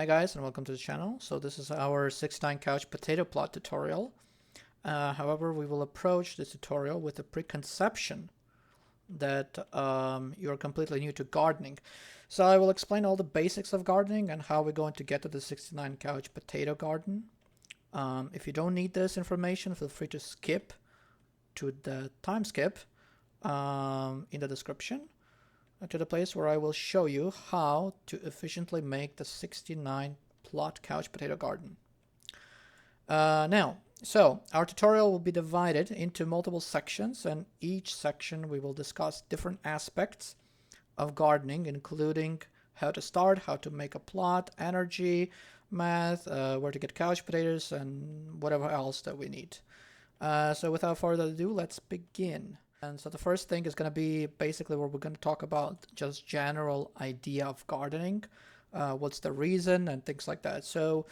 guys, and welcome to the channel. So this is our 69 couch potato plot tutorial. However, we will approach this tutorial with a preconception that you're completely new to gardening. So I will explain all the basics of gardening and how we're going to get to the 69 couch potato garden. If you don't need this information, feel free to skip to the time skip in the description to the place where I will show you how to efficiently make the 69 plot couch potato garden. So our tutorial will be divided into multiple sections, and each section we will discuss different aspects of gardening, including how to start, how to make a plot, energy, math, where to get couch potatoes, and whatever else that we need. So without further ado, let's begin. And so the first thing is going to be basically where we're going to talk about just general idea of gardening, what's the reason and things like that. So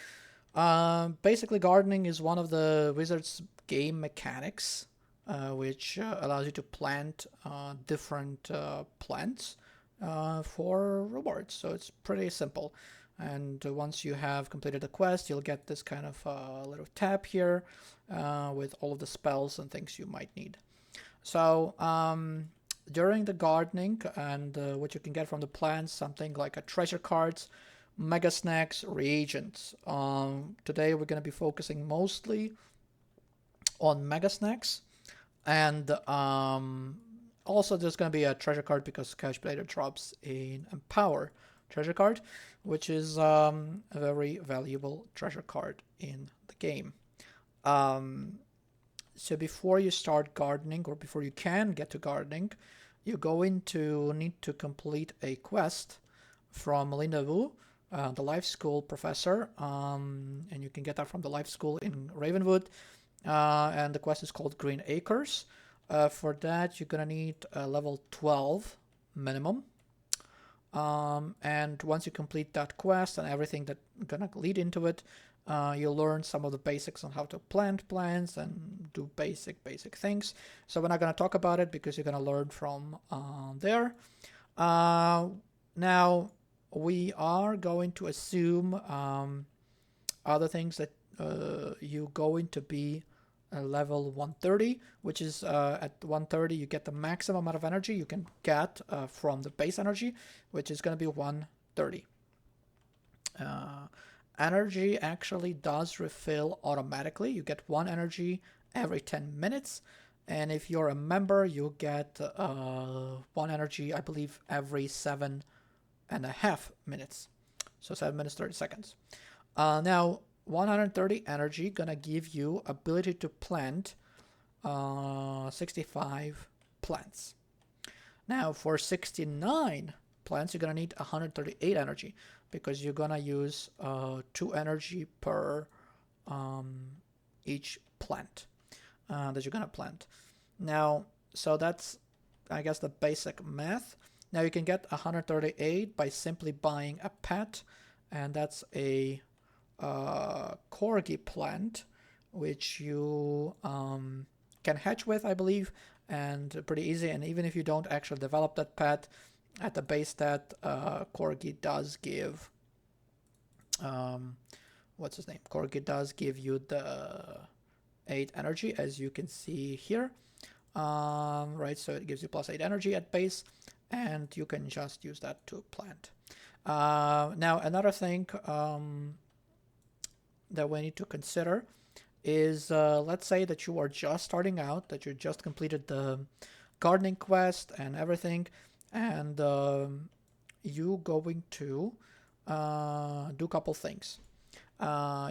basically gardening is one of the Wizards game mechanics, which allows you to plant different plants for rewards. So it's pretty simple. And once you have completed the quest, you'll get this kind of little tab here with all of the spells and things you might need. So during the gardening and what you can get from the plants, something like a treasure cards, mega snacks, reagents. Today we're going to be focusing mostly on mega snacks, and also there's going to be a treasure card because couch potato drops in Empower treasure card, which is a very valuable treasure card in the game. So before you start gardening, or before you can get to gardening, you're going to need to complete a quest from Melinda Wu, the life school professor, and you can get that from the life school in Ravenwood, and the quest is called Green Acres. For that, you're going to need a level 12 minimum, and once you complete that quest and everything that's going to lead into it, you'll learn some of the basics on how to plant plants and do basic things. So we're not going to talk about it because you're going to learn from there. Now we are going to assume other things that you're going to be level 130, which is at 130 you get the maximum amount of energy you can get from the base energy, which is going to be 130. Energy actually does refill automatically. You get 1 energy every 10 minutes, and if you're a member you get 1 energy, I believe, every 7.5 minutes, so 7 minutes 30 seconds. Now 130 energy gonna give you ability to plant 65 plants. Now for 69 plants you're gonna need 138 energy, because you're gonna use 2 energy per each plant that you're gonna plant. Now, so that's, I guess, the basic math. Now you can get 138 by simply buying a pet, and that's a corgi plant, which you can hatch with, I believe, and pretty easy. And even if you don't actually develop that pet, at the base stat, corgi does give what's his name? Corgi does give you the 8 energy, as you can see here. Right, so it gives you plus 8 energy at base, and you can just use that to plant. Now another thing that we need to consider is, let's say that you are just starting out, that you just completed the gardening quest and everything, and you going to do a couple things.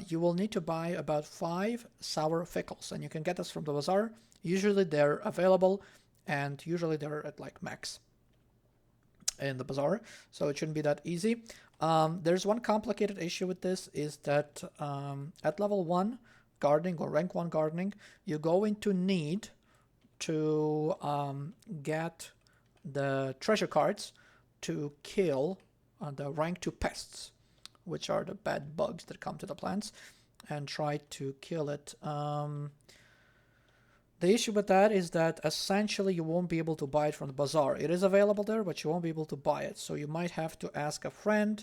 You will need to buy about 5 sour pickles, and you can get this from the bazaar. Usually they're available, and usually they're at like max in the bazaar, so it shouldn't be that easy. There's one complicated issue with this, is that at level 1 gardening, or rank 1 gardening, you're going to need to get the treasure cards to kill the rank 2 pests, which are the bad bugs that come to the plants, and try to kill it. The issue with that is that essentially you won't be able to buy it from the bazaar. It is available there, but you won't be able to buy it. So you might have to ask a friend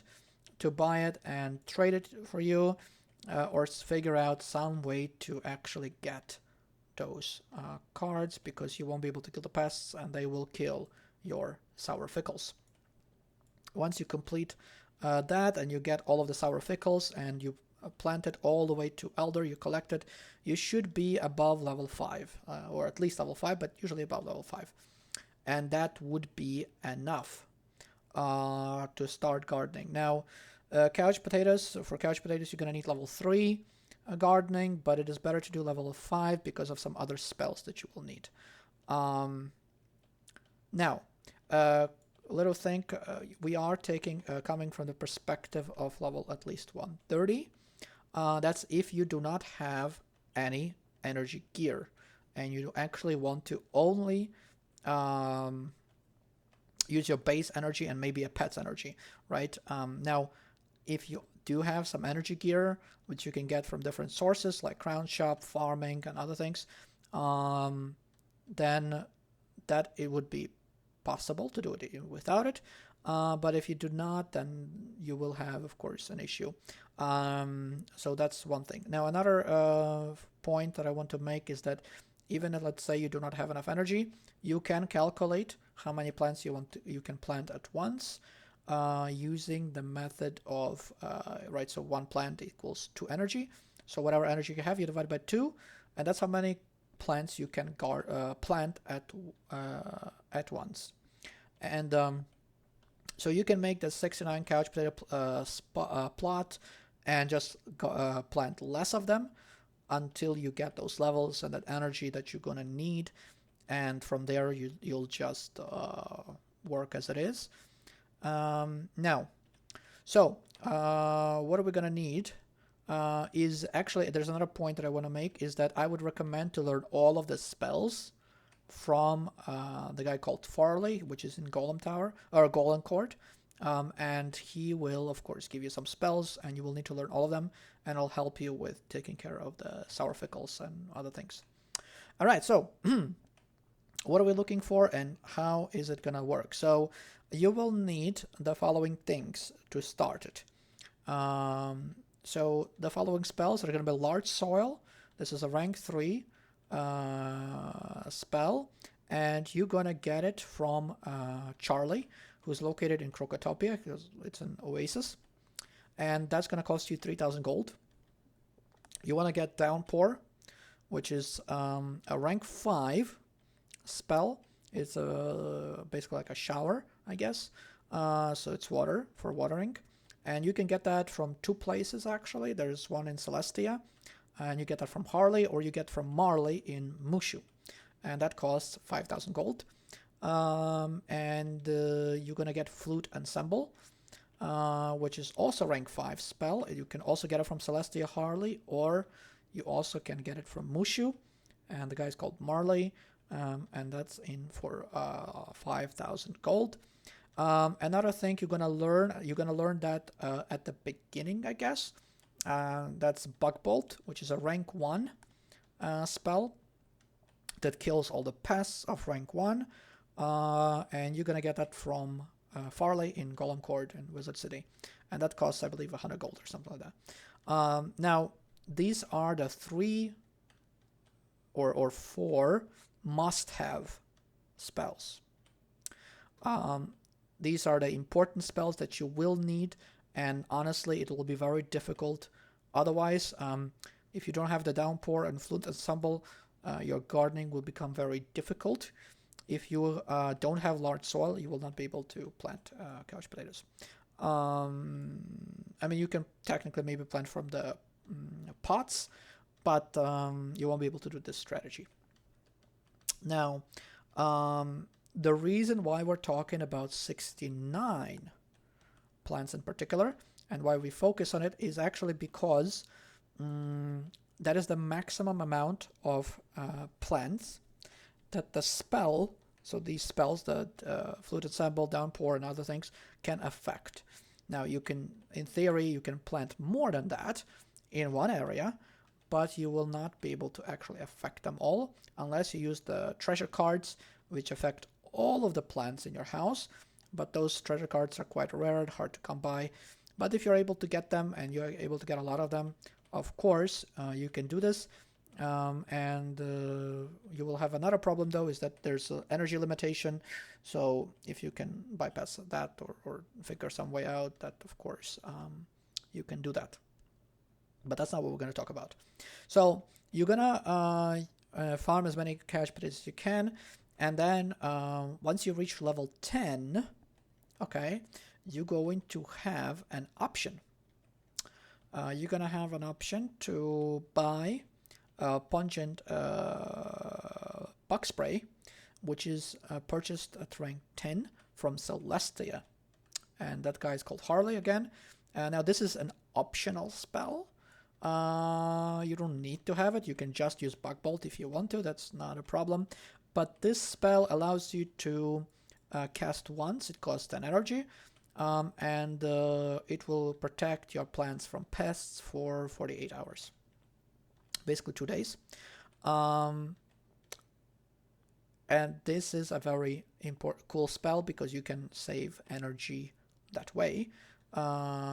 to buy it and trade it for you, or figure out some way to actually get those cards, because you won't be able to kill the pests and they will kill your sour fickles. Once you complete that and you get all of the sour fickles and you plant it all the way to elder, you collect it, you should be above level 5, or at least level 5, but usually above level 5. And that would be enough to start gardening. Now, couch potatoes, for couch potatoes, you're going to need level 3 gardening, but it is better to do level 5 because of some other spells that you will need. Now, little thing, we are taking coming from the perspective of level at least 130. That's if you do not have any energy gear and you actually want to only use your base energy and maybe a pet's energy, right? Now, if you do have some energy gear, which you can get from different sources like Crown Shop, farming, and other things, then that it would be possible to do it without it. But if you do not, then you will have, of course, an issue. So that's one thing. Now, another point that I want to make is that even if, let's say, you do not have enough energy, you can calculate how many plants you can plant at once using the method of, right, so 1 plant equals 2 energy. So whatever energy you have, you divide by 2, and that's how many plants you can plant at once. And so you can make the 69 couch potato plot and just plant less of them until you get those levels and that energy that you're going to need, and from there you'll just work as it is. Now, so what are we going to need is actually, there's another point that I want to make, is that I would recommend to learn all of the spells from the guy called Farley, which is in Golem Tower, or Golem Court, and he will, of course, give you some spells, and you will need to learn all of them, and I'll help you with taking care of the sour fickles and other things. All right, so what are we looking for, and how is it going to work? So you will need the following things to start it. So the following spells are going to be Large Soil. This is a rank 3 spell, and you're going to get it from Charlie, who's located in Krokotopia, because it's an oasis, and that's going to cost you 3,000 gold. You want to get Downpour, which is a rank 5 spell. It's basically like a shower, I guess. So it's water for watering, and you can get that from 2 places actually. There's one in Celestia, and you get that from Harley, or you get from Marley in Mushu, and that costs 5,000 gold. And you're gonna get Flute Ensemble, which is also rank 5 spell. You can also get it from Celestia, Harley, or you also can get it from Mushu, and the guy's called Marley, and that's in for 5,000 gold. Another thing you're gonna learn that at the beginning, I guess. That's Bug Bolt, which is a rank 1 spell that kills all the pests of rank 1, and you're gonna get that from Farley in Golem Court in Wizard City, and that costs, I believe, 100 gold or something like that. Now, these are the 3 or 4 must-have spells. These are the important spells that you will need, and honestly, it will be very difficult otherwise. If you don't have the Downpour and Flute Ensemble, your gardening will become very difficult. If you don't have Large Soil, you will not be able to plant couch potatoes. I mean, you can technically maybe plant from the pots, but you won't be able to do this strategy. Now, the reason why we're talking about 69 plants in particular, and why we focus on it, is actually because that is the maximum amount of plants that the spell, so these spells, the Flute Ensemble, Downpour, and other things, can affect. Now, you can, in theory, you can plant more than that in one area, but you will not be able to actually affect them all unless you use the treasure cards, which affect all of the plants in your house. But those treasure cards are quite rare and hard to come by. But if you're able to get them and you're able to get a lot of them, of course, you can do this. And you will have another problem though, is that there's an energy limitation. So if you can bypass that or figure some way out, that of course you can do that. But that's not what we're going to talk about. So you're gonna farm as many couch potatoes as you can, and then once you reach level 10, okay, you're going to have an option. You're gonna have an option to buy pungent bug spray, which is purchased at rank 10 from Celestia, and that guy is called Harley again. Now this is an optional spell. You don't need to have it. You can just use Bug Bolt if you want to. That's not a problem. But this spell allows you to cast once. It costs 10 energy, and it will protect your plants from pests for 48 hours. Basically 2 days. And this is a very cool spell because you can save energy that way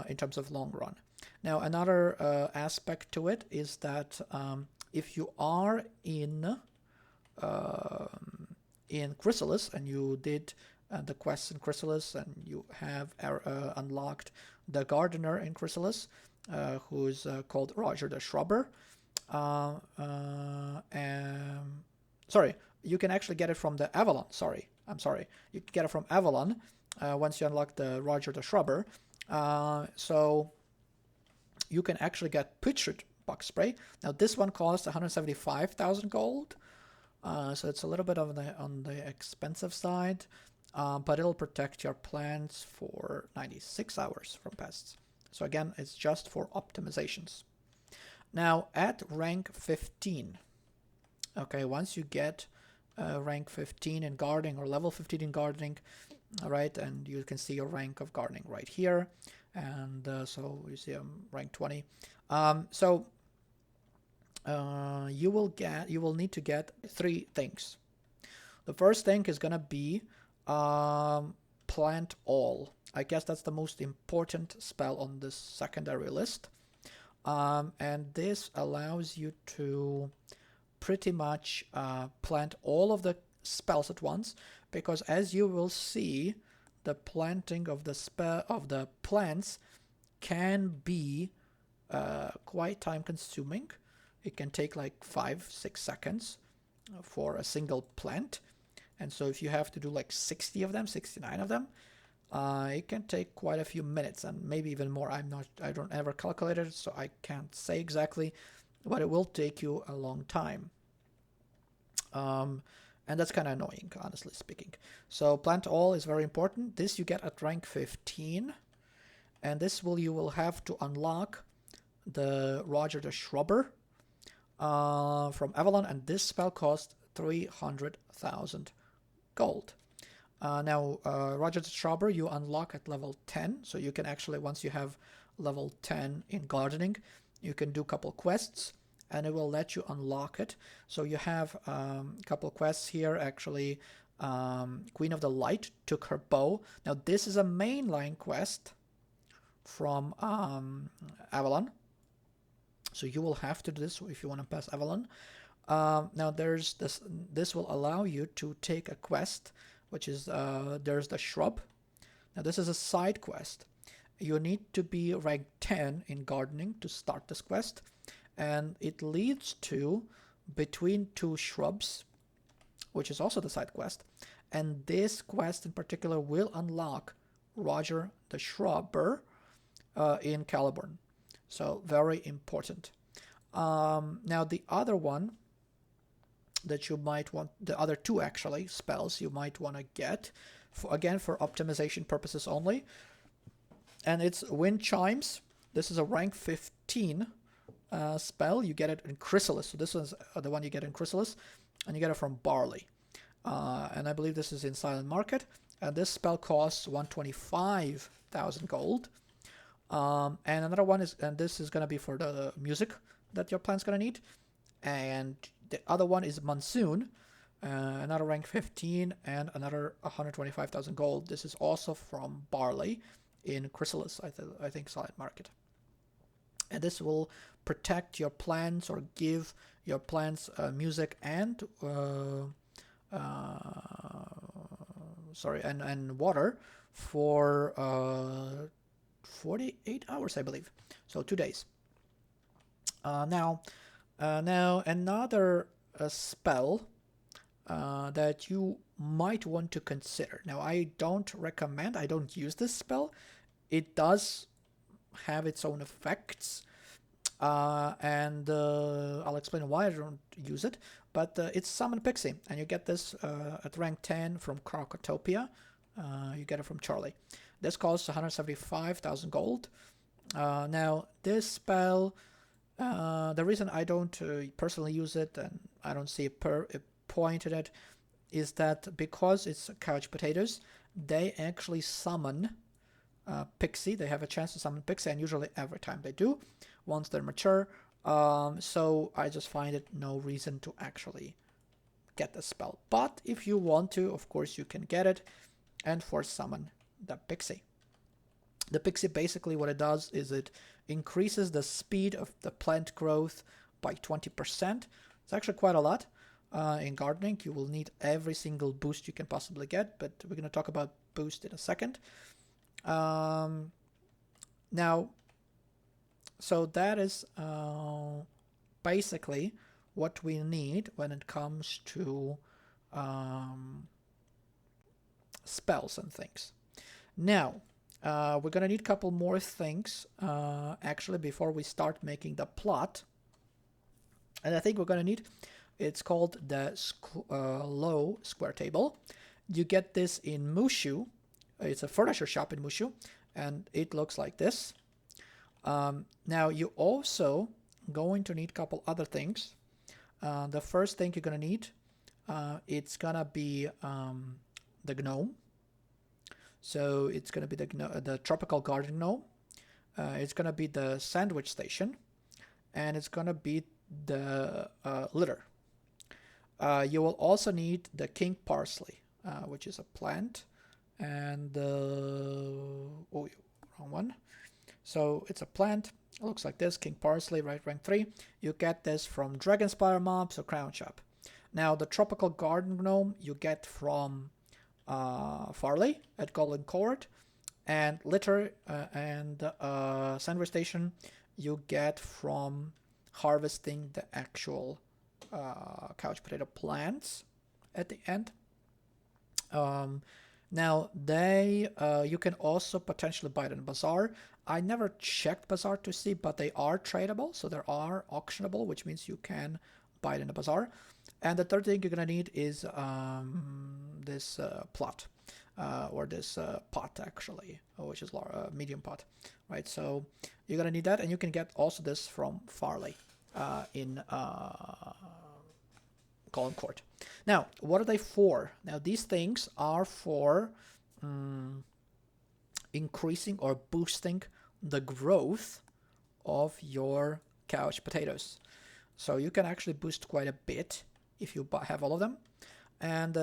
in terms of long run. Now another aspect to it is that if you are in Chrysalis and you did the quests in Chrysalis and you have unlocked the gardener in Chrysalis, who's called Roger the Shrubber. Sorry, you can actually get it from the Avalon. I'm sorry. You can get it from Avalon once you unlock the Roger the Shrubber. So you can actually get Putrid Bug Spray. Now this one costs 175,000 gold. So it's a little bit on the expensive side, but it'll protect your plants for 96 hours from pests. So again, it's just for optimizations. Now at rank 15, okay, once you get rank 15 in gardening or level 15 in gardening, all right, and you can see your rank of gardening right here, and so you see I'm rank 20. You will need to get 3 things. The first thing is gonna be Plant All. I guess that's the most important spell on this secondary list. And this allows you to pretty much plant all of the spells at once, because as you will see, the planting of the plants can be quite time consuming. It can take like 5-6 seconds for a single plant, and so if you have to do like 60 of them, 69 of them, it can take quite a few minutes and maybe even more. I don't ever calculate it, so I can't say exactly, but it will take you a long time. And that's kind of annoying, honestly speaking. So Plant All is very important. This you get at rank 15, and this you will have to unlock the Roger the Shrubber from Avalon, and this spell costs 300,000 gold. Now, Roger the Shrubber you unlock at level 10, so you can actually, once you have level 10 in gardening, you can do a couple quests, and it will let you unlock it. So you have a couple quests here, actually. Queen of the Light took her bow. Now, this is a mainline quest from Avalon, so you will have to do this if you want to pass Avalon. Now, there's this will allow you to take a quest, which is there's the Shrub. Now this is a side quest. You need to be rank 10 in gardening to start this quest, and it leads to Between Two Shrubs, which is also the side quest, and this quest in particular will unlock Roger the Shrubber in Caliburn. So very important. Now the other one that you might want, the other 2 actually spells you might want to get, again for optimization purposes only, and it's Wind Chimes. This is a rank 15 spell. You get it in Chrysalis, so this is the one you get in Chrysalis, and you get it from Barley, and I believe this is in Silent Market, and this spell costs 125,000 gold. And another one is, and this is going to be for the music that your plant's going to need, and the other one is Monsoon, another rank 15 and another 125,000 gold. This is also from Barley in Chrysalis, I think Silent Market. And this will protect your plants or give your plants music and and water for 48 hours, I believe. So 2 days. Now another spell that you might want to consider. Now, I don't use this spell. It does have its own effects, and I'll explain why I don't use it. But it's Summon Pixie, and you get this at rank 10 from Crocotopia. You get it from Charlie. This costs 175,000 gold. Now, this spell, the reason I don't personally use it, and I don't see a point in it, is that because it's couch potatoes, they actually summon Pixie. They have a chance to summon Pixie, and usually every time they do, once they're mature. So I just find it no reason to actually get the spell. But if you want to, of course, you can get it and force summon the Pixie. The Pixie, basically what it does is it increases the speed of the plant growth by 20%. It's actually quite a lot. In gardening, you will need every single boost you can possibly get, but we're going to talk about boost in a second. Now, so that is basically what we need when it comes to spells and things. Now, we're going to need a couple more things, actually, before we start making the plot. And I think we're going to need... It's called the low square table. You get this in Mushu. It's a furniture shop in Mushu, and it looks like this. Now, you also going to need a couple other things. The first thing you're going to need, it's going to be the gnome. So it's going to be the tropical garden gnome. It's going to be the sandwich station, and it's going to be the litter. You will also need the king parsley, which is a plant, and wrong one. So it's a plant. It looks like this, king parsley, right, rank 3. You get this from Dragonspire mobs or Crown Shop. Now the tropical garden gnome you get from Farley at Golden Court, and litter and sandwich station you get from harvesting the actual couch potato plants at the end. Now they you can also potentially buy it in Bazaar. I never checked Bazaar to see, but they are tradable, so they are auctionable, which means you can buy it in a Bazaar. And the third thing you're gonna need is this plot, or this pot actually, which is medium pot, right? So you're gonna need that, and you can get also this from Farley in Golden Court. Now, what are they for? Now, these things are for increasing or boosting the growth of your couch potatoes. So you can actually boost quite a bit if you have all of them. And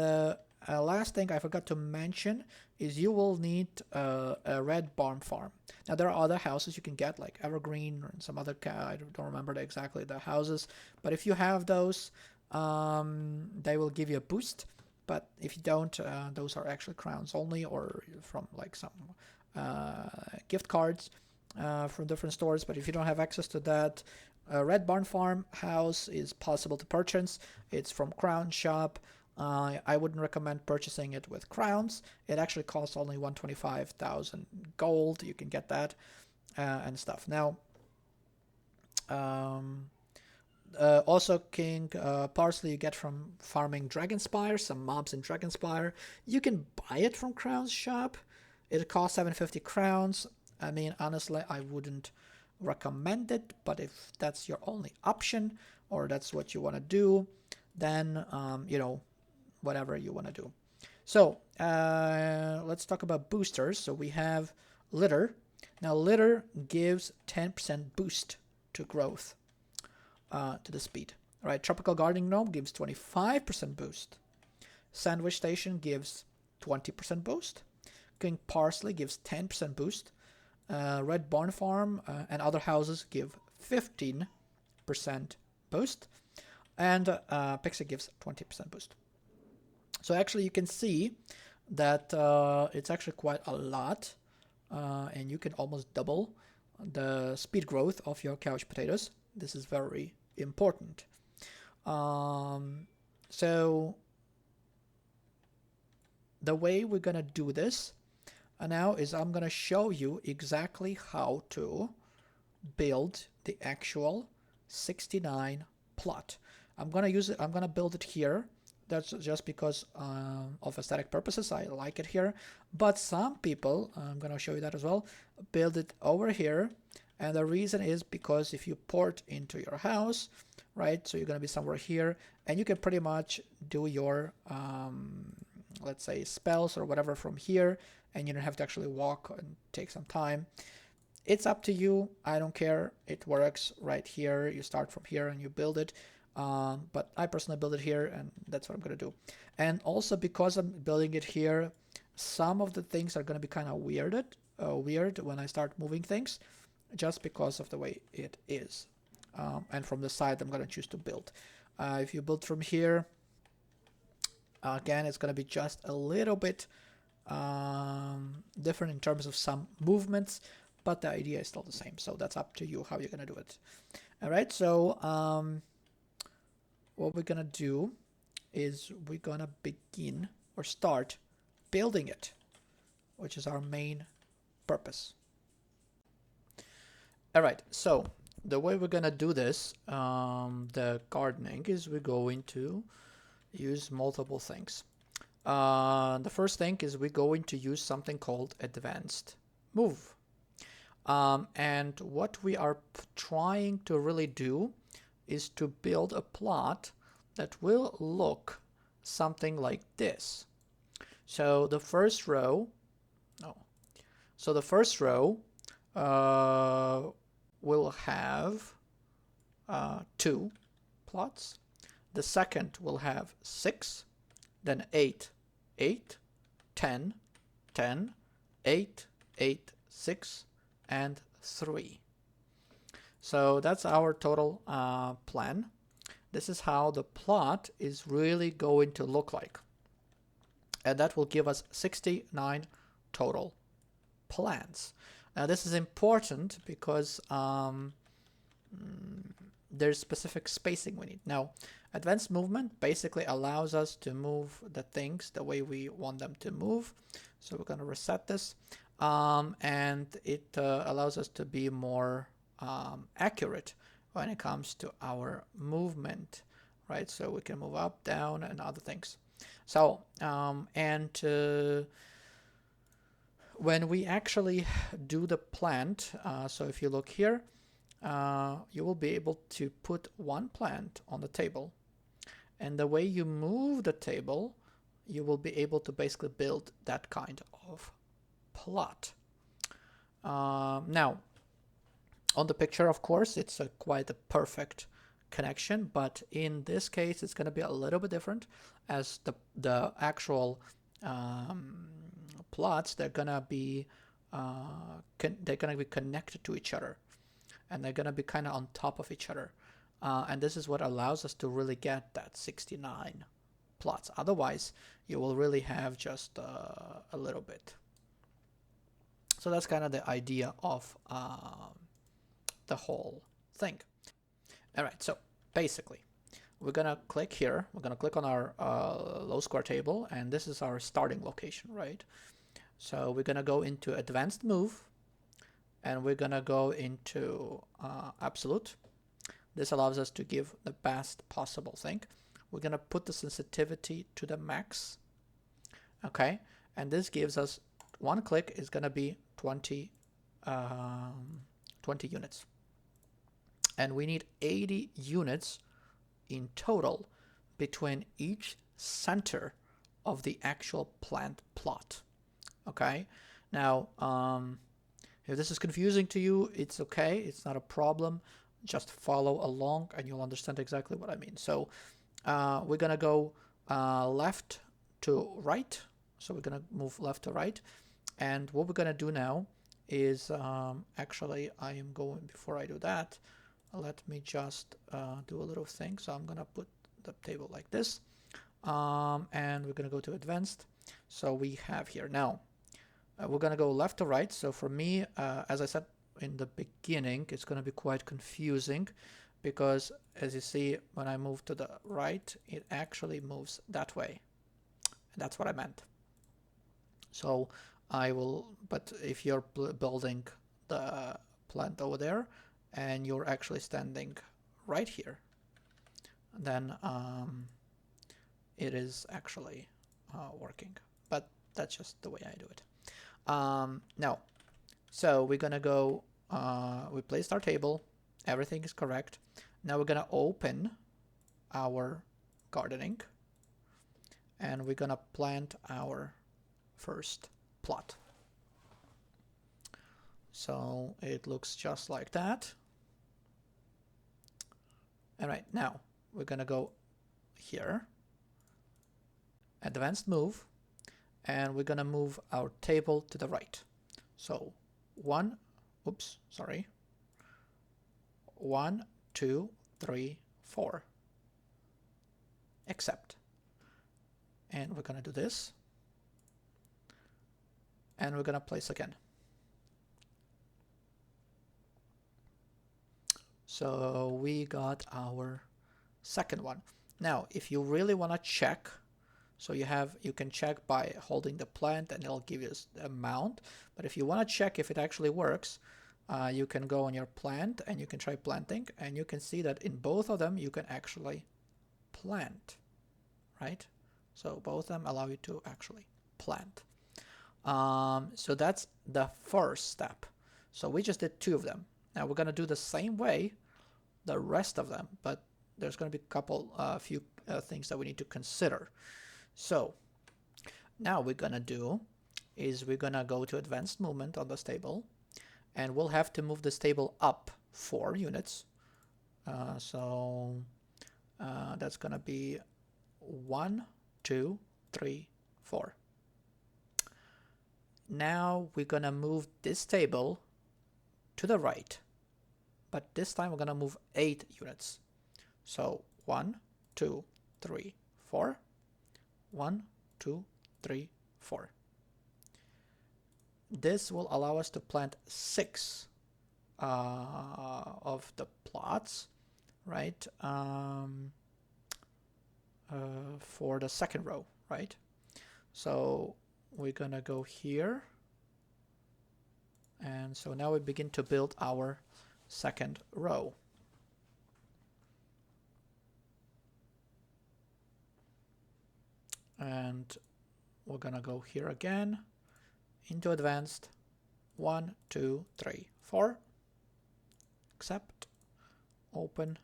last thing I forgot to mention is you will need a red barn farm. Now there are other houses you can get, like Evergreen and some other, I don't remember exactly the houses, but if you have those, they will give you a boost. But if you don't, those are actually crowns only, or from like some gift cards from different stores. But if you don't have access to that, Red Barn Farm house is possible to purchase. It's from Crown Shop. I wouldn't recommend purchasing it with crowns. It actually costs only 125,000 gold. You can get that and stuff. Now, also King Parsley you get from farming Dragonspire, some mobs in Dragonspire. You can buy it from Crown's shop. It costs 750 crowns. I mean, honestly, I wouldn't recommend it, but if that's your only option or that's what you want to do, then you know, whatever you want to do. So let's talk about boosters. So we have litter. Now litter gives 10% boost to growth, to the speed. All right, tropical gardening gnome gives 25% boost. Sandwich station gives 20% boost. King Parsley gives 10% boost. Red Barn Farm and other houses give 15% boost, and Pixie gives 20% boost. So actually you can see that it's actually quite a lot, and you can almost double the speed growth of your couch potatoes. This is very important. So the way we're gonna do this now is I'm gonna show you exactly how to build the actual 69 plot. I'm gonna build it here. That's just because of aesthetic purposes. I like it here, but some people, I'm gonna show you that as well, build it over here. And the reason is because if you port into your house, right, so you're gonna be somewhere here, and you can pretty much do your let's say spells or whatever from here, and you don't have to actually walk and take some time. It's up to you. I don't care. It works right here. You start from here and you build it. But I personally build it here, and that's what I'm going to do. And also because I'm building it here, some of the things are going to be kind of weird when I start moving things, just because of the way it is. And from the side, I'm going to choose to build. If you build from here, again, it's going to be just a little bit different in terms of some movements, but the idea is still the same. So that's up to you how you're going to do it. All right, so what we're going to do is we're going to begin or start building it, which is our main purpose. All right, so the way we're going to do this, the gardening, is we're going to use multiple things. The first thing is we're going to use something called advanced move. And what we are trying to really do is to build a plot that will look something like this. So the first row, will have 2 plots. The second will have 6, then 8, 8, 10, 10, 8, 8, 6, and 3. So that's our total plan. This is how the plot is really going to look like. And that will give us 69 total plants. Now this is important because there's specific spacing we need. Now, advanced movement basically allows us to move the things the way we want them to move. So we're going to reset this. And it allows us to be more accurate when it comes to our movement, right? So we can move up, down, and other things. So, when we actually do the plant, so if you look here, you will be able to put one plant on the table. And the way you move the table, you will be able to basically build that kind of plot. Now, on the picture, of course, it's quite a perfect connection, but in this case, it's going to be a little bit different, as the actual plots, they're going to be connected to each other, and they're going to be kind of on top of each other. And this is what allows us to really get that 69 plots. Otherwise, you will really have just a little bit. So that's kind of the idea of the whole thing. All right, so basically, we're going to click here. We're going to click on our low square table, and this is our starting location, right? So we're going to go into advanced move, and we're going to go into absolute. This allows us to give the best possible thing. We're going to put the sensitivity to the max. Okay, and this gives us one click is going to be 20 units. And we need 80 units in total between each center of the actual plant plot. Okay, now if this is confusing to you, it's okay, it's not a problem. Just follow along and you'll understand exactly what I mean. So we're gonna go left to right. So we're gonna move left to right, and what we're gonna do now is actually I am going, before I do that, let me just do a little thing. So I'm gonna put the table like this, and we're gonna go to advanced. So we have here now, we're gonna go left to right. So for me, as I said in the beginning, it's gonna be quite confusing because as you see, when I move to the right, it actually moves that way. And that's what I meant. So I will, but if you're building the plant over there and you're actually standing right here, then it is actually working. But that's just the way I do it. Now, so we're gonna go, we placed our table, everything is correct. Now we're gonna open our gardening and we're gonna plant our first plot. So it looks just like that. All right, now we're gonna go here, advanced move, and we're gonna move our table to the right. So 1, 2, 3, 4, accept. And we're gonna do this, and we're gonna place again. So we got our second one. Now, if you really want to check, so you can check by holding the plant and it'll give you the amount. But if you want to check if it actually works, you can go on your plant and you can try planting, and you can see that in both of them you can actually plant, right? So both of them allow you to actually plant. So that's the first step. So we just did 2 of them. Now we're going to do the same way the rest of them, but there's going to be a few things that we need to consider. So now we're going to do is we're going to go to advanced movement on this table, and we'll have to move this table up 4 units. So that's going to be 1, 2, 3, 4. Now we're going to move this table to the right, but this time we're going to move 8 units. So 1, 2, 3, 4. 1, 2, 3, 4. This will allow us to plant 6 of the plots, right? For the second row, right? So we're gonna go here, and so now we begin to build our second row. And we're gonna go here again into advanced. 1, 2, 3, 4. Accept, open,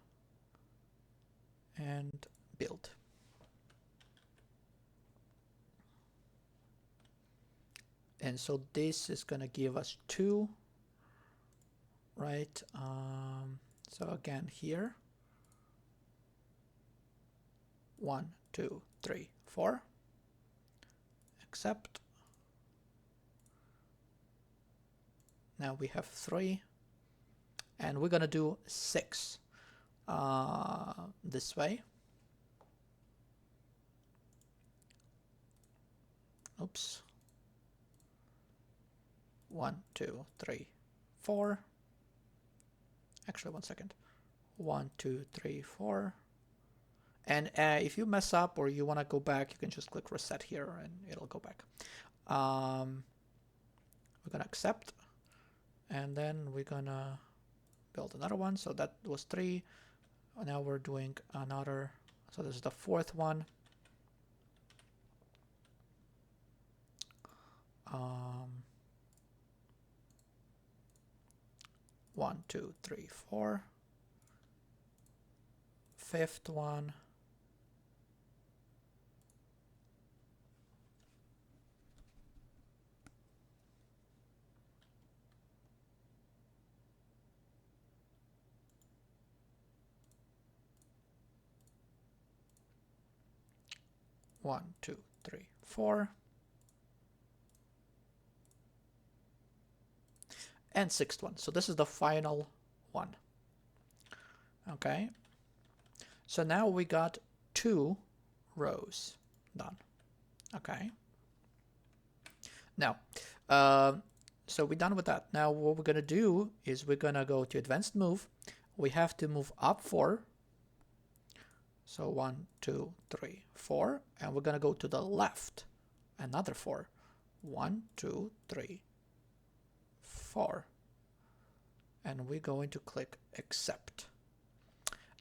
and build. And so this is gonna give us 2, right? So again here, 1, 2, 3, 4. Accept. Now we have 3, and we're gonna do 6 this way. Oops. 1, 2, 3, 4. Actually, 1 second. 1, 2, 3, 4. And if you mess up or you want to go back, you can just click reset here and it'll go back. We're gonna accept, and then we're gonna build another one. So that was 3. Now we're doing another. So this is the 4th one. 1, 2, 3, 4. 5th one. 1, 2, 3, 4. and sixth one. So this is the final one. Okay. So now we got 2 rows done. Okay. Now, so we're done with that. Now what we're gonna do is we're gonna go to advanced move. We have to move up 4. So 1, 2, 3, 4, and we're gonna go to the left another 4. 1, 2, 3, 4, and we're going to click accept.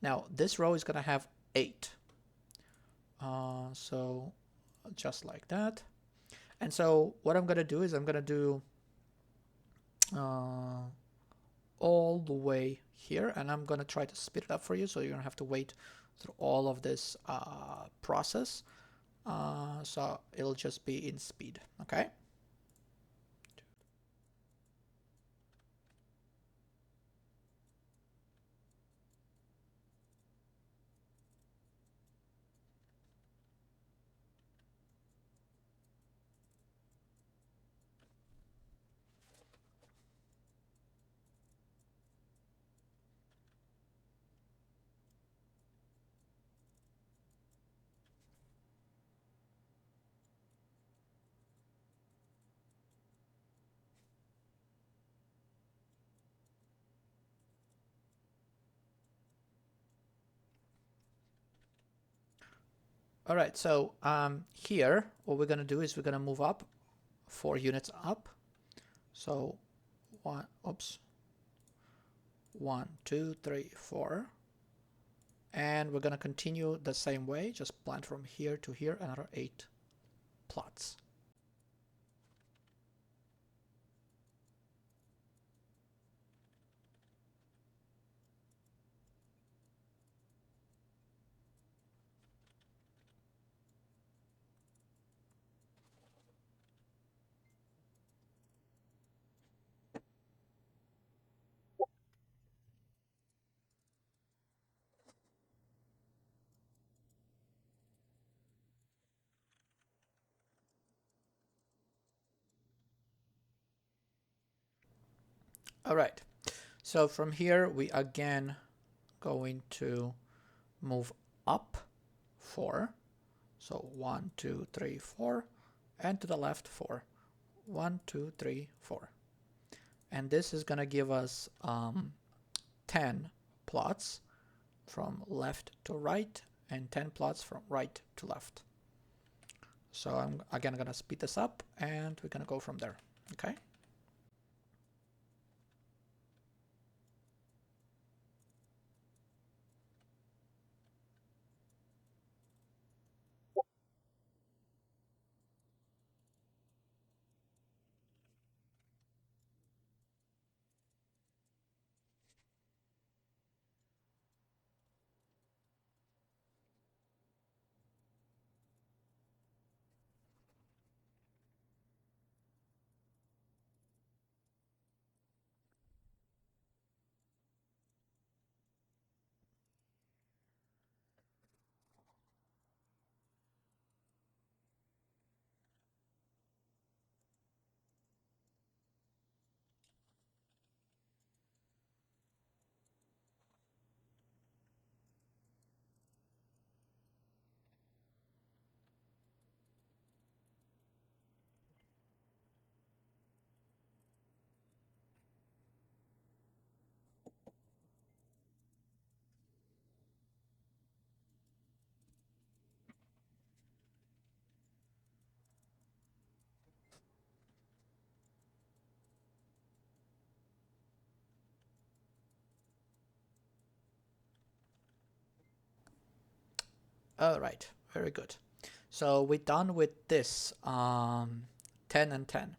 Now this row is gonna have 8. So just like that. And so what I'm gonna do is I'm gonna do all the way here, and I'm gonna try to speed it up for you, so you're gonna have to wait through all of this process. So it'll just be in speed. Okay. All right, so here what we're gonna do is we're gonna move up 4 units up. So 1, 2, 3, 4, and we're gonna continue the same way. Just plant from here to here another 8 plots. All right, so from here we again going to move up 4. So 1, 2, 3, 4, and to the left 4. 1, 2, 3, 4. And this is gonna give us 10 plots from left to right and 10 plots from right to left. So I'm again gonna speed this up and we're gonna go from there. Okay. All right, very good. So we're done with this 10 and 10.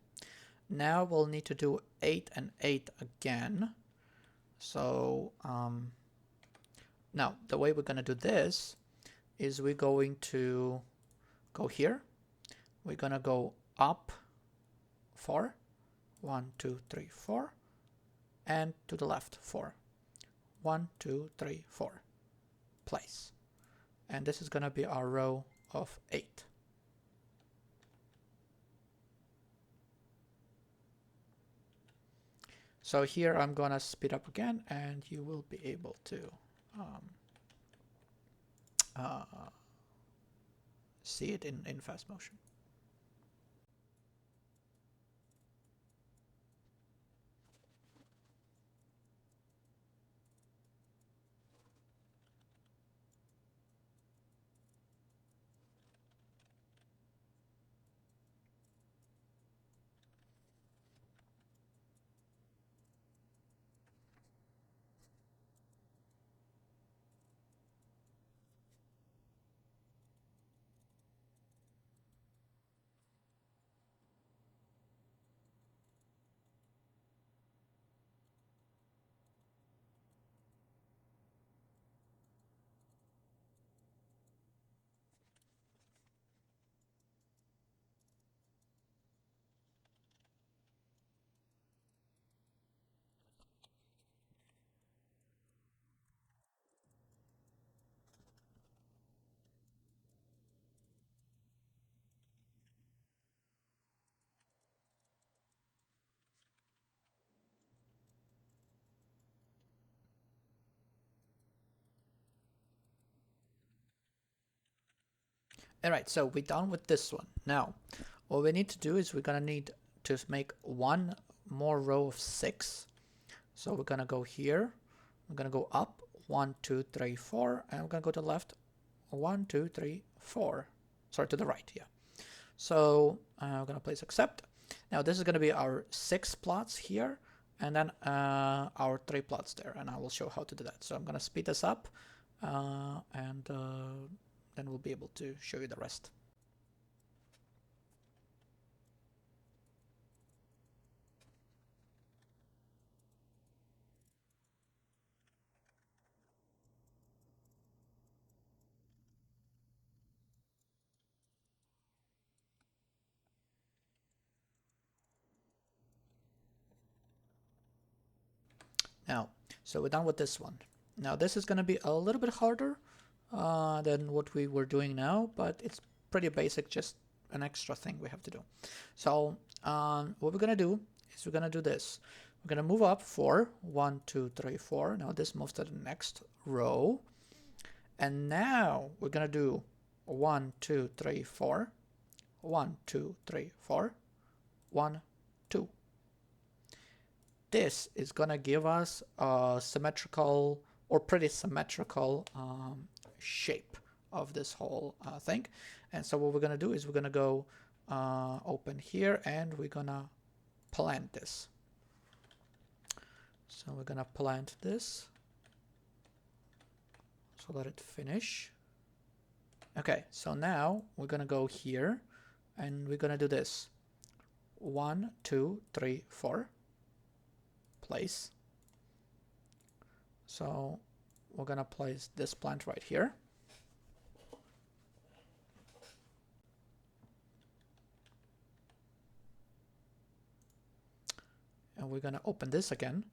Now we'll need to do 8 and 8 again. So now the way we're gonna do this is we're going to go here. We're gonna go up 4. 1, 2, 3, 4, and to the left 4. 1, 2, 3, 4. Place. And this is gonna be our row of 8. So here I'm gonna speed up again, and you will be able to see it in fast motion. All right, so we're done with this one. Now, what we need to do is we're gonna need to make one more row of 6. So we're gonna go here. We're gonna go up 1, 2, 3, 4, and we're gonna go to the left 1, 2, 3, 4. Sorry, to the right, yeah. So we're gonna place accept. Now this is gonna be our 6 plots here, and then our 3 plots there, and I will show how to do that. So I'm gonna speed this up, and then we'll be able to show you the rest. Now, so we're done with this one. Now this is going to be a little bit harder than what we were doing now, but it's pretty basic, just an extra thing we have to do. So what we're going to do is we're going to do this. We're going to move up 4, 1, 2, 3, 4. Now this moves to the next row. And now we're going to do 1, 2, 3, 4. 1, 2, 3, 4. 1, 2. This is going to give us a symmetrical or pretty symmetrical shape of this whole thing. And so what we're going to do is we're going to go open here, and we're going to plant this. So we're going to plant this. So let it finish. Okay, so now we're going to go here, and we're going to do this. 1, 2, 3, 4. Place. So we're gonna place this plant right here. And we're gonna open this again,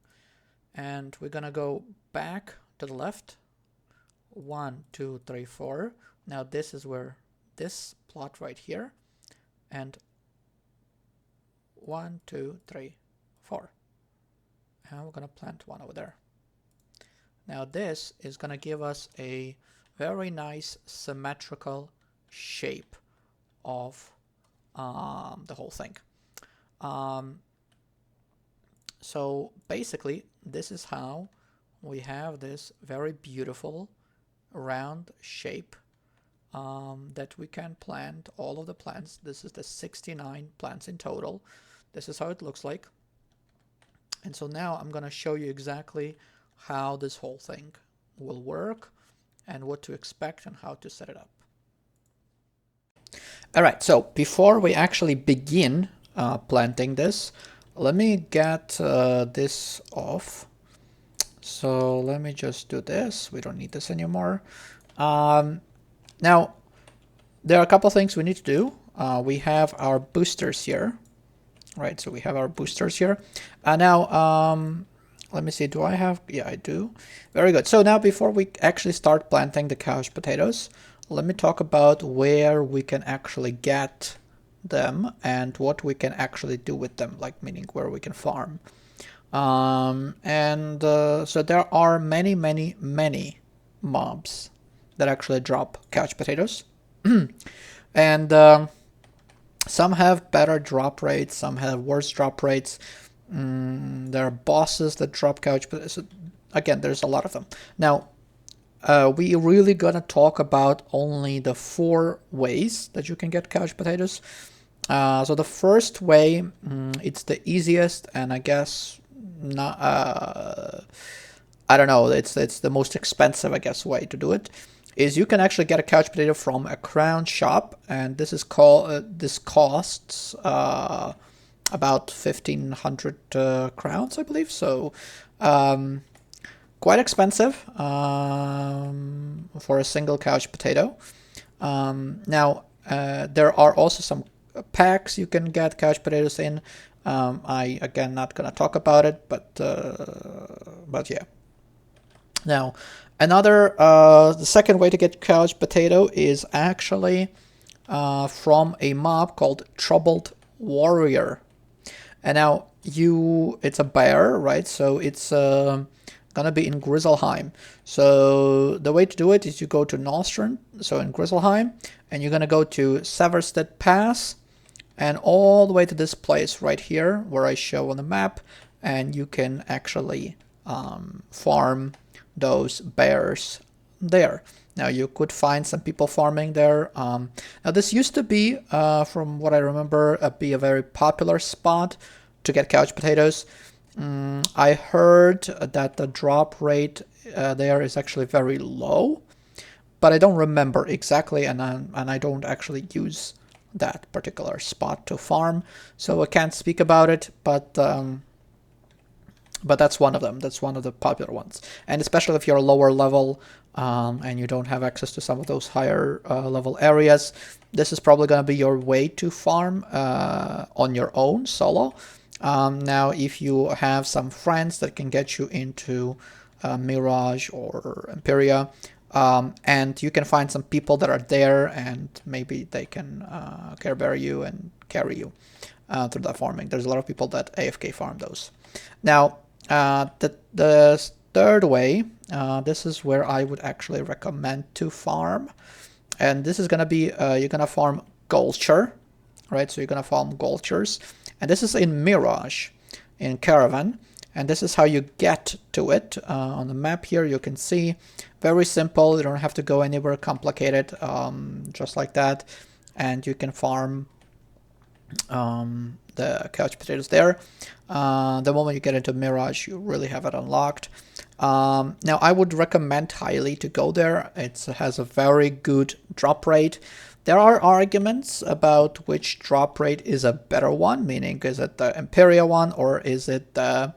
and we're gonna go back to the left. 1, 2, 3, 4. Now this is where this plot right here, and 1, 2, 3, 4. And we're going to plant one over there. Now this is going to give us a very nice symmetrical shape of the whole thing. So basically this is how we have this very beautiful round shape that we can plant all of the plants. This is the 69 plants in total. This is how it looks like. And so now I'm going to show you exactly how this whole thing will work and what to expect and how to set it up. All right, so before we actually begin planting this, let me get this off. So let me just do this. We don't need this anymore. Now, there are a couple things we need to do. We have our boosters here. Right, so we have our boosters here. Now, let me see, do I have? Yeah, I do. Very good. So now before we actually start planting the couch potatoes, let me talk about where we can actually get them and what we can actually do with them, like meaning where we can farm. So there are many, many, many mobs that actually drop couch potatoes. And some have better drop rates, some have worse drop rates. There are bosses that drop couch potatoes. So again, there's a lot of them. Now, we really gonna talk about only the 4 ways that you can get couch potatoes. So the first way, it's the easiest, and I guess not. I don't know. It's the most expensive, I guess, way to do it. Is you can actually get a couch potato from a crown shop, and this is called. This costs about 1,500 crowns, I believe. So. Quite expensive for a single couch potato. Now, there are also some packs you can get couch potatoes in. I again not gonna talk about it, but yeah. Now, the second way to get couch potato is actually from a mob called Troubled Warrior. And now it's a bear, right? So it's gonna be in Grizzleheim. So the way to do it is you go to Nostrand, so in Grizzleheim, and you're gonna go to Severstead Pass, and all the way to this place right here where I show on the map, and you can actually farm those bears there. Now you could find some people farming there. Now this used to be, from what I remember, be a very popular spot to get couch potatoes. I heard that the drop rate there is actually very low, but I don't remember exactly, and I don't actually use that particular spot to farm, so I can't speak about it. But that's one of them. That's one of the popular ones, and especially if you're lower level and you don't have access to some of those higher level areas, this is probably going to be your way to farm on your own solo. Now, if you have some friends that can get you into Mirage or Empyria, and you can find some people that are there, and maybe they can care bear you and carry you through that farming. There's a lot of people that AFK farm those. Now, the third way, this is where I would actually recommend to farm, and this is gonna be you're gonna farm Gulcher, right? So you're gonna farm Gulchers. And this is in Mirage, in Caravan, and this is how you get to it. On the map here, you can see, very simple. You don't have to go anywhere complicated, just like that. And you can farm the couch potatoes there. The moment you get into Mirage, you really have it unlocked. Now, I would recommend highly to go there. It has a very good drop rate. There are arguments about which drop rate is a better one, meaning is it the empyria one or is it the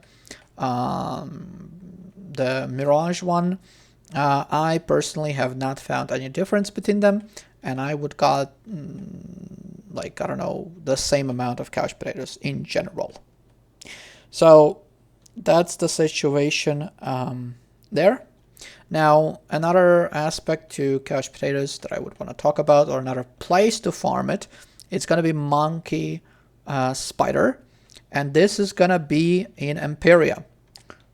Mirage one. I personally have not found any difference between them, and I would got like, I don't know, the same amount of couch potatoes in general. So that's the situation there. Now, another aspect to couch potatoes that I would want to talk about, or another place to farm it, it's going to be monkey spider, and this is going to be in Empyria.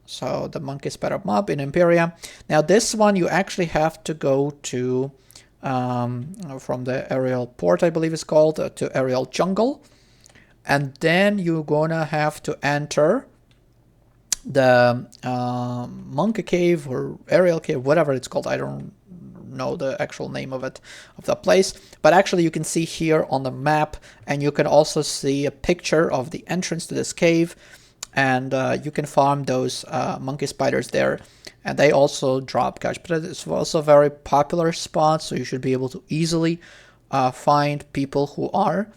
So the monkey spider mob in Empyria. Now this one you actually have to go to from the aerial port, I believe it's called, to aerial jungle, and then you're gonna have to enter the monkey cave or aerial cave, whatever it's called. I don't know the actual name of it, of the place, but actually you can see here on the map, and you can also see a picture of the entrance to this cave, and you can farm those monkey spiders there, and they also drop couch potatoes. It's also a very popular spot, so you should be able to easily find people who are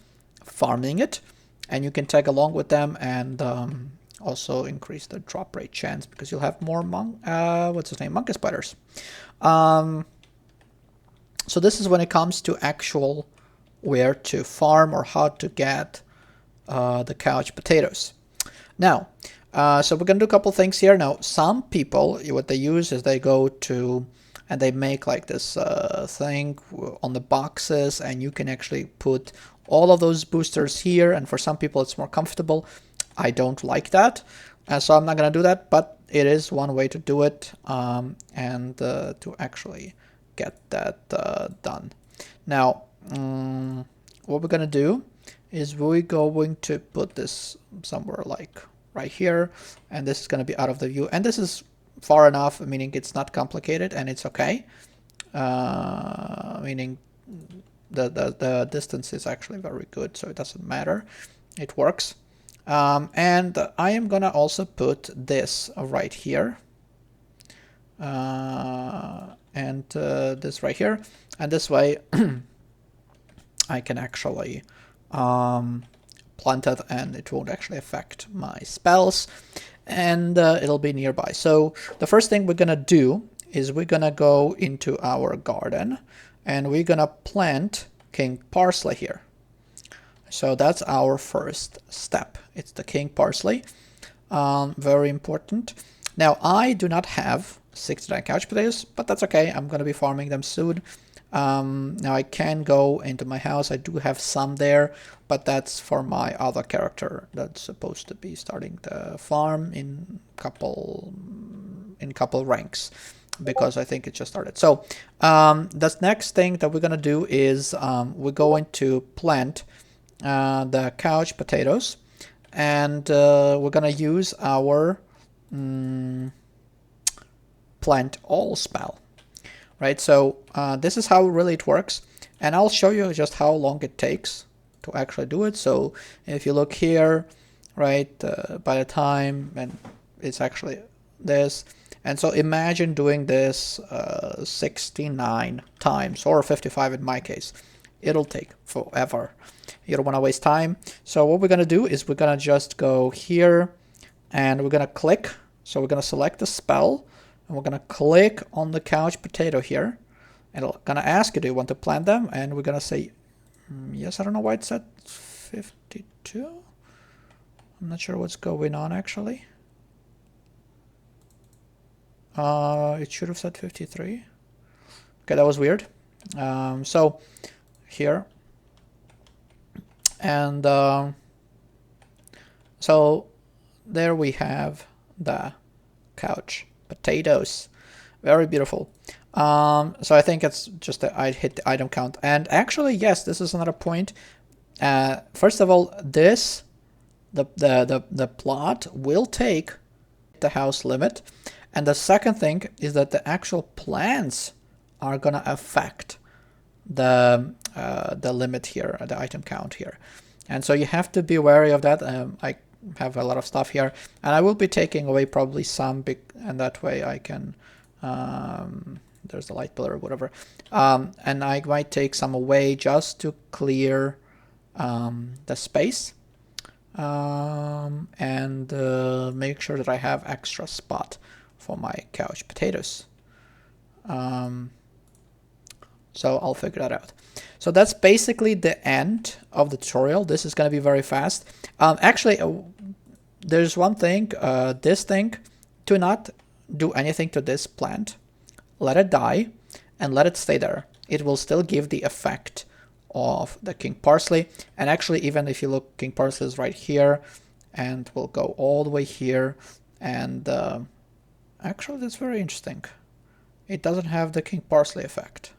farming it, and you can tag along with them, and also increase the drop rate chance because you'll have more monkey spiders. So this is when it comes to actual where to farm or how to get the couch potatoes. Now, so we're gonna do a couple things here. Now, some people, what they use is they go to and they make like this thing on the boxes, and you can actually put all of those boosters here, and for some people it's more comfortable. I don't like that. So I'm not going to do that, but it is one way to do it, and to actually get that done. Now, what we're going to do is we're going to put this somewhere like right here, and this is going to be out of the view, and this is far enough, meaning it's not complicated and it's okay, meaning the distance is actually very good, so it doesn't matter, it works. And I am gonna also put this right here, and this right here, and this way I can actually plant it and it won't actually affect my spells, and it'll be nearby. So the first thing we're gonna do is we're gonna go into our garden and we're gonna plant king parsley here. So that's our first step. It's the king parsley, very important. Now I do not have 69 couch potatoes, but that's okay. I'm gonna be farming them soon. Now I can go into my house. I do have some there, but that's for my other character that's supposed to be starting the farm in couple ranks, because I think it just started. So the next thing that we're gonna do is we're going to plant the couch potatoes, and we're gonna use our plant all spell. Right, so this is how really it works, and I'll show you just how long it takes to actually do it. So if you look here, right, by the time, and it's actually this, and so imagine doing this 69 times, or 55 in my case. It'll take forever. You don't want to waste time. So what we're going to do is we're going to just go here, and we're going to click. So we're going to select the spell, and we're going to click on the couch potato here, and it's going to ask you, do you want to plant them? And we're going to say yes. I don't know why it said 52. I'm not sure what's going on actually. It should have said 53. Okay, that was weird. So here, and so there we have the couch potatoes. Very beautiful. So I think it's just that I hit the item count. And actually, yes, this is another point. First of all, this the plot will take the house limit, and the second thing is that the actual plants are gonna affect the limit here, the item count here, and so you have to be wary of that. I have a lot of stuff here, and I will be taking away probably some big, and that way I can there's a light pillar or whatever, and I might take some away just to clear the space, and make sure that I have extra spot for my couch potatoes. So I'll figure that out. So that's basically the end of the tutorial. This is going to be very fast. Actually, there's one thing, this thing, do not do anything to this plant. Let it die and let it stay there. It will still give the effect of the king parsley. And actually, even if you look, king parsley is right here, and we'll go all the way here. And actually, that's very interesting. It doesn't have the king parsley effect.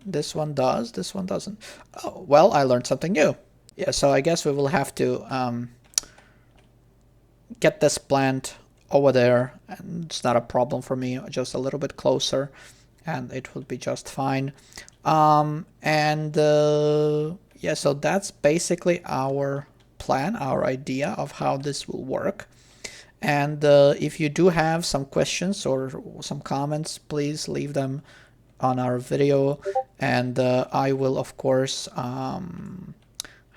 This one does, this one doesn't. Oh, well, I learned something new. Yeah, so I guess we will have to get this plant over there, and it's not a problem for me, just a little bit closer, and it will be just fine. Yeah, so that's basically our plan, our idea of how this will work. And if you do have some questions or some comments, please leave them on our video, and I will of course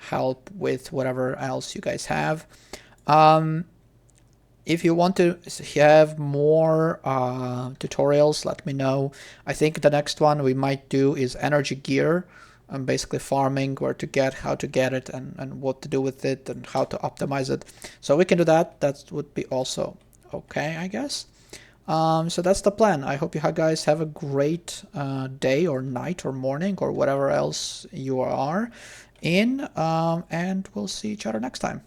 help with whatever else you guys have. If you want to have more tutorials, let me know. I think the next one we might do is energy gear, and basically farming, where to get, how to get it, and what to do with it, and how to optimize it. So we can do that. That would be also okay, I guess. So that's the plan. I hope you guys have a great day or night or morning or whatever else you are in, and we'll see each other next time.